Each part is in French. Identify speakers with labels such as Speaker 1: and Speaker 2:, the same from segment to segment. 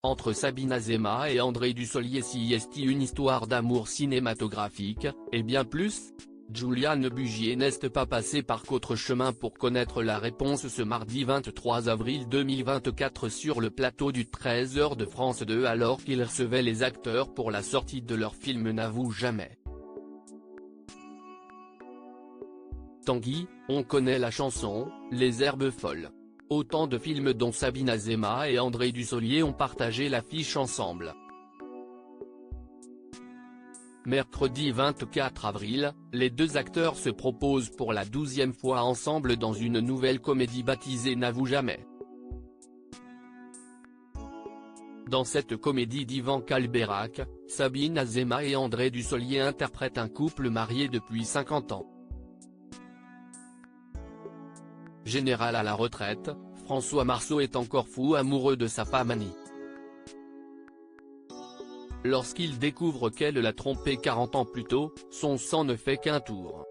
Speaker 1: entre Sabine Azéma et André Dussolier. Si est une histoire d'amour cinématographique, et bien plus? Juliane Bugier n'est pas passée par qu'autre chemin pour connaître la réponse ce mardi 23 avril 2024 sur le plateau du 13h de France 2 alors qu'il recevait les acteurs pour la sortie de leur film N'avoue jamais. Tanguy, on connaît la chanson, Les Herbes Folles. Autant de films dont Sabine Azéma et André Dussolier ont partagé l'affiche ensemble. Mercredi 24 avril, les deux acteurs se proposent pour la 12e fois ensemble dans une nouvelle comédie baptisée N'avoue jamais. Dans cette comédie d'Ivan Calberac, Sabine Azéma et André Dussolier interprètent un couple marié depuis 50 ans. Général à la retraite, François Marceau est encore fou amoureux de sa femme Annie. Lorsqu'il découvre qu'elle l'a trompé 40 ans plus tôt, son sang ne fait qu'un tour.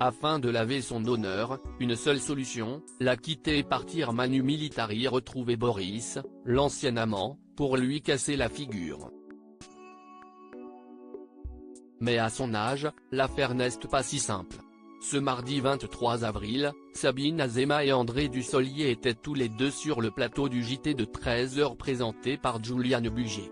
Speaker 1: Afin de laver son honneur, une seule solution, la quitter et partir manu militari retrouver Boris, l'ancien amant, pour lui casser la figure. Mais à son âge, l'affaire n'est pas si simple. Ce mardi 23 avril, Sabine Azéma et André Dussolier étaient tous les deux sur le plateau du JT de 13h présenté par Juliane Bugier.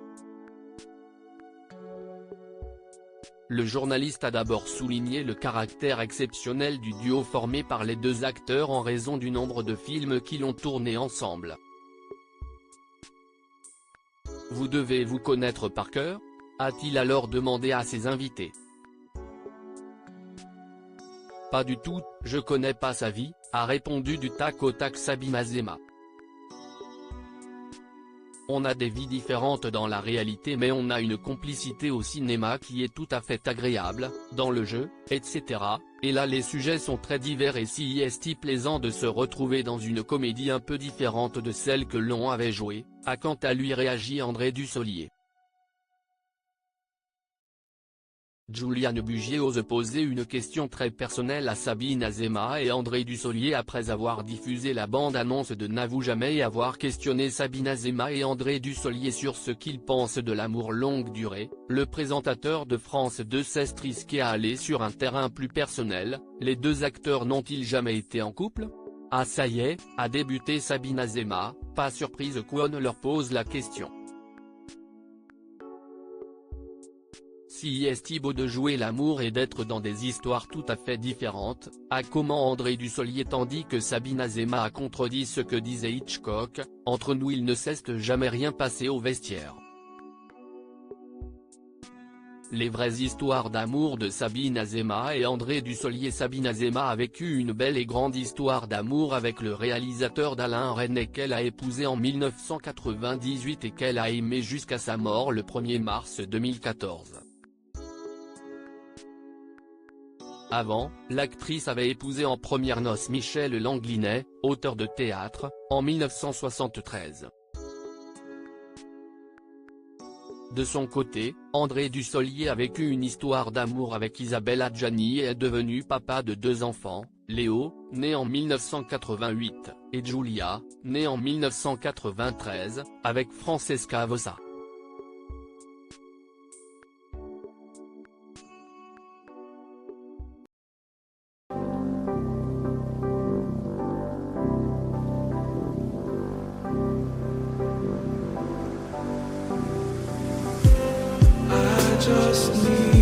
Speaker 1: Le journaliste a d'abord souligné le caractère exceptionnel du duo formé par les deux acteurs en raison du nombre de films qu'ils ont tourné ensemble. Vous devez vous connaître par cœur ? A-t-il alors demandé à ses invités. Pas du tout, je connais pas sa vie, a répondu du tac au tac Sabine Azéma. On a des vies différentes dans la réalité mais on a une complicité au cinéma qui est tout à fait agréable, dans le jeu, etc. Et là les sujets sont très divers et si est plaisant de se retrouver dans une comédie un peu différente de celle que l'on avait jouée, a quant à lui réagi André Dussolier. Juliane Bugier ose poser une question très personnelle à Sabine Azéma et André Dussolier après avoir diffusé la bande-annonce de N'avoue jamais et avoir questionné Sabine Azéma et André Dussolier sur ce qu'ils pensent de l'amour longue durée. Le présentateur de France 2 s'est risqué à aller sur un terrain plus personnel, les deux acteurs n'ont-ils jamais été en couple ? Ah ça y est, a débuté Sabine Azéma, pas surprise qu'on leur pose la question. Si est beau de jouer l'amour et d'être dans des histoires tout à fait différentes, a comment André Dussolier tandis que Sabine Azéma a contredit ce que disait Hitchcock, entre nous il ne s'est jamais rien passé au vestiaire. Les vraies histoires d'amour de Sabine Azéma et André Dussolier. Sabine Azéma a vécu une belle et grande histoire d'amour avec le réalisateur d'Alain Resnais qu'elle a épousé en 1998 et qu'elle a aimé jusqu'à sa mort le 1er mars 2014. Avant, l'actrice avait épousé en premières noces Michel Langlinet, auteur de théâtre, en 1973. De son côté, André Dussolier a vécu une histoire d'amour avec Isabelle Adjani et est devenu papa de deux enfants, Léo, né en 1988, et Giulia, née en 1993, avec Francesca Vossa.
Speaker 2: Just need